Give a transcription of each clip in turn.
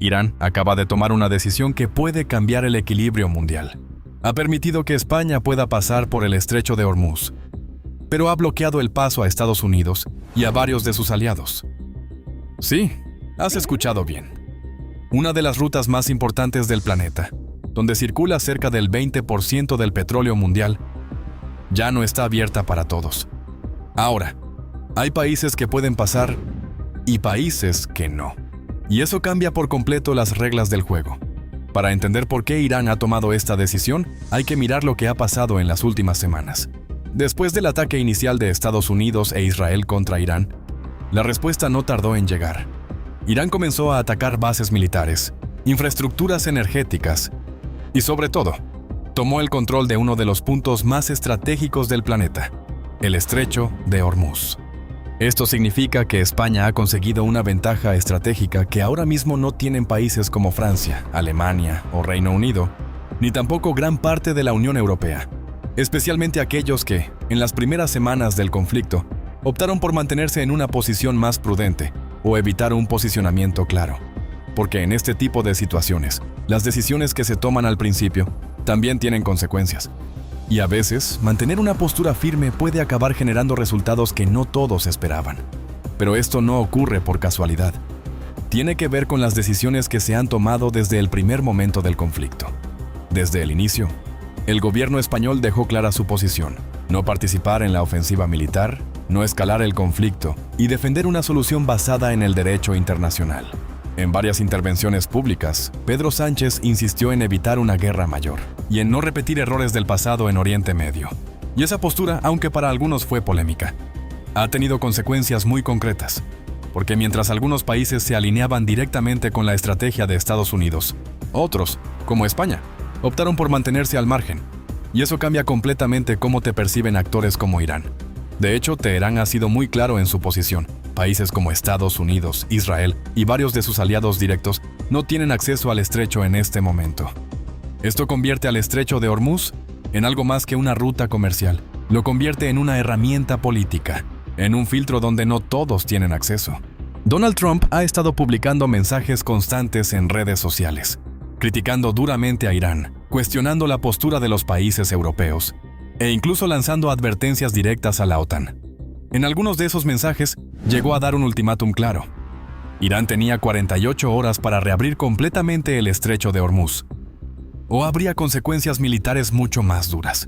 Irán acaba de tomar una decisión que puede cambiar el equilibrio mundial. Ha permitido que España pueda pasar por el estrecho de Hormuz, pero ha bloqueado el paso a Estados Unidos y a varios de sus aliados. Sí, has escuchado bien. Una de las rutas más importantes del planeta, donde circula cerca del 20% del petróleo mundial, ya no está abierta para todos. Ahora, hay países que pueden pasar y países que no. Y eso cambia por completo las reglas del juego. Para entender por qué Irán ha tomado esta decisión, hay que mirar lo que ha pasado en las últimas semanas. Después del ataque inicial de Estados Unidos e Israel contra Irán, la respuesta no tardó en llegar. Irán comenzó a atacar bases militares, infraestructuras energéticas y, sobre todo, tomó el control de uno de los puntos más estratégicos del planeta, el estrecho de Hormuz. Esto significa que España ha conseguido una ventaja estratégica que ahora mismo no tienen países como Francia, Alemania o Reino Unido, ni tampoco gran parte de la Unión Europea, especialmente aquellos que, en las primeras semanas del conflicto, optaron por mantenerse en una posición más prudente o evitar un posicionamiento claro. Porque en este tipo de situaciones, las decisiones que se toman al principio también tienen consecuencias. Y a veces, mantener una postura firme puede acabar generando resultados que no todos esperaban. Pero esto no ocurre por casualidad. Tiene que ver con las decisiones que se han tomado desde el primer momento del conflicto. Desde el inicio, el gobierno español dejó clara su posición: no participar en la ofensiva militar, no escalar el conflicto y defender una solución basada en el derecho internacional. En varias intervenciones públicas, Pedro Sánchez insistió en evitar una guerra mayor y en no repetir errores del pasado en Oriente Medio. Y esa postura, aunque para algunos fue polémica, ha tenido consecuencias muy concretas, porque mientras algunos países se alineaban directamente con la estrategia de Estados Unidos, otros, como España, optaron por mantenerse al margen. Y eso cambia completamente cómo te perciben actores como Irán. De hecho, Teherán ha sido muy claro en su posición. Países como Estados Unidos, Israel y varios de sus aliados directos no tienen acceso al estrecho en este momento. Esto convierte al estrecho de Hormuz en algo más que una ruta comercial. Lo convierte en una herramienta política, en un filtro donde no todos tienen acceso. Donald Trump ha estado publicando mensajes constantes en redes sociales, criticando duramente a Irán, cuestionando la postura de los países europeos e incluso lanzando advertencias directas a la OTAN. En algunos de esos mensajes, llegó a dar un ultimátum claro. Irán tenía 48 horas para reabrir completamente el estrecho de Hormuz, o habría consecuencias militares mucho más duras.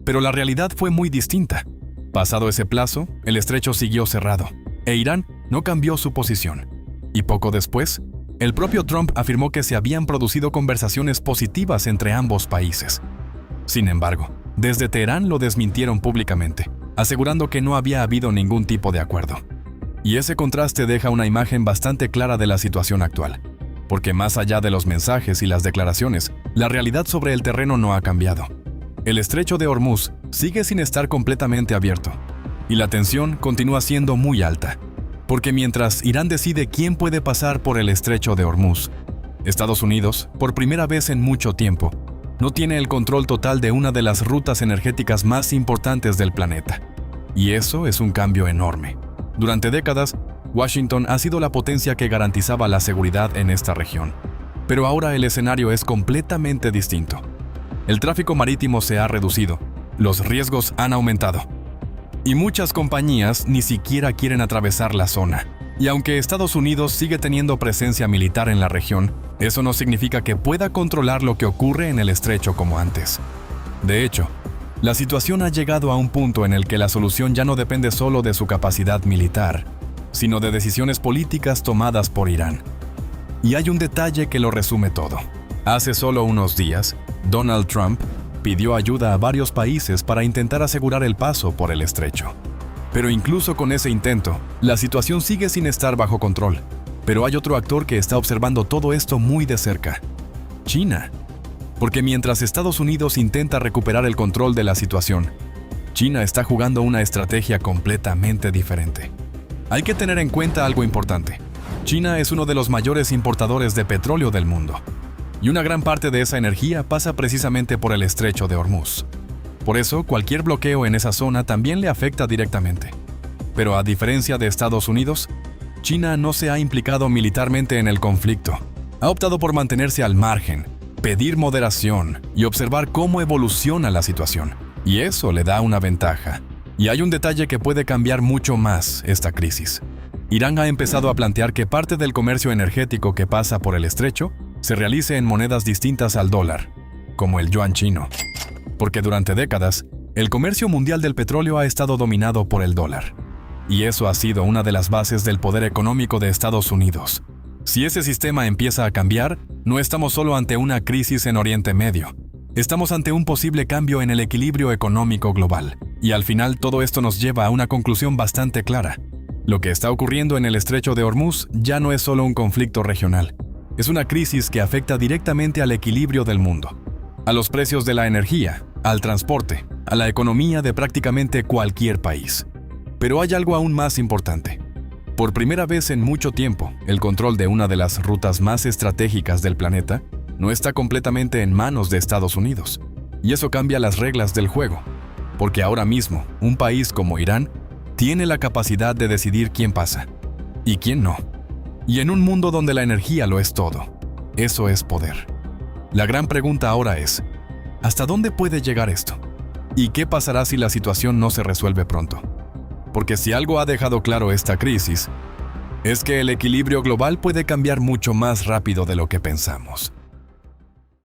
Pero la realidad fue muy distinta. Pasado ese plazo, el estrecho siguió cerrado, e Irán no cambió su posición. Y poco después, el propio Trump afirmó que se habían producido conversaciones positivas entre ambos países. Sin embargo, desde Teherán lo desmintieron públicamente, asegurando que no había habido ningún tipo de acuerdo. Y ese contraste deja una imagen bastante clara de la situación actual, porque más allá de los mensajes y las declaraciones, la realidad sobre el terreno no ha cambiado. El estrecho de Hormuz sigue sin estar completamente abierto, y la tensión continúa siendo muy alta, porque mientras Irán decide quién puede pasar por el estrecho de Hormuz, Estados Unidos, por primera vez en mucho tiempo, no tiene el control total de una de las rutas energéticas más importantes del planeta. Y eso es un cambio enorme. Durante décadas, Washington ha sido la potencia que garantizaba la seguridad en esta región. Pero ahora el escenario es completamente distinto. El tráfico marítimo se ha reducido, los riesgos han aumentado, y muchas compañías ni siquiera quieren atravesar la zona. Y aunque Estados Unidos sigue teniendo presencia militar en la región, eso no significa que pueda controlar lo que ocurre en el estrecho como antes. De hecho, la situación ha llegado a un punto en el que la solución ya no depende solo de su capacidad militar, sino de decisiones políticas tomadas por Irán. Y hay un detalle que lo resume todo. Hace solo unos días, Donald Trump pidió ayuda a varios países para intentar asegurar el paso por el estrecho. Pero incluso con ese intento, la situación sigue sin estar bajo control. Pero hay otro actor que está observando todo esto muy de cerca: China. Porque mientras Estados Unidos intenta recuperar el control de la situación, China está jugando una estrategia completamente diferente. Hay que tener en cuenta algo importante. China es uno de los mayores importadores de petróleo del mundo, y una gran parte de esa energía pasa precisamente por el estrecho de Hormuz. Por eso, cualquier bloqueo en esa zona también le afecta directamente. Pero a diferencia de Estados Unidos, China no se ha implicado militarmente en el conflicto, Ha optado por mantenerse al margen, pedir moderación y observar cómo evoluciona la situación. Y eso le da una ventaja. Y hay un detalle que puede cambiar mucho más esta crisis. Irán ha empezado a plantear que parte del comercio energético que pasa por el estrecho se realice en monedas distintas al dólar, como el yuan chino. Porque durante décadas, el comercio mundial del petróleo ha estado dominado por el dólar. Y eso ha sido una de las bases del poder económico de Estados Unidos. Si ese sistema empieza a cambiar, no estamos solo ante una crisis en Oriente Medio. Estamos ante un posible cambio en el equilibrio económico global. Y al final todo esto nos lleva a una conclusión bastante clara. Lo que está ocurriendo en el estrecho de Hormuz ya no es solo un conflicto regional. Es una crisis que afecta directamente al equilibrio del mundo, a los precios de la energía, al transporte, a la economía de prácticamente cualquier país. Pero hay algo aún más importante. Por primera vez en mucho tiempo, el control de una de las rutas más estratégicas del planeta no está completamente en manos de Estados Unidos. Y eso cambia las reglas del juego, porque ahora mismo, un país como Irán tiene la capacidad de decidir quién pasa y quién no. Y en un mundo donde la energía lo es todo, eso es poder. La gran pregunta ahora es, ¿hasta dónde puede llegar esto? ¿Y qué pasará si la situación no se resuelve pronto? Porque si algo ha dejado claro esta crisis, es que el equilibrio global puede cambiar mucho más rápido de lo que pensamos.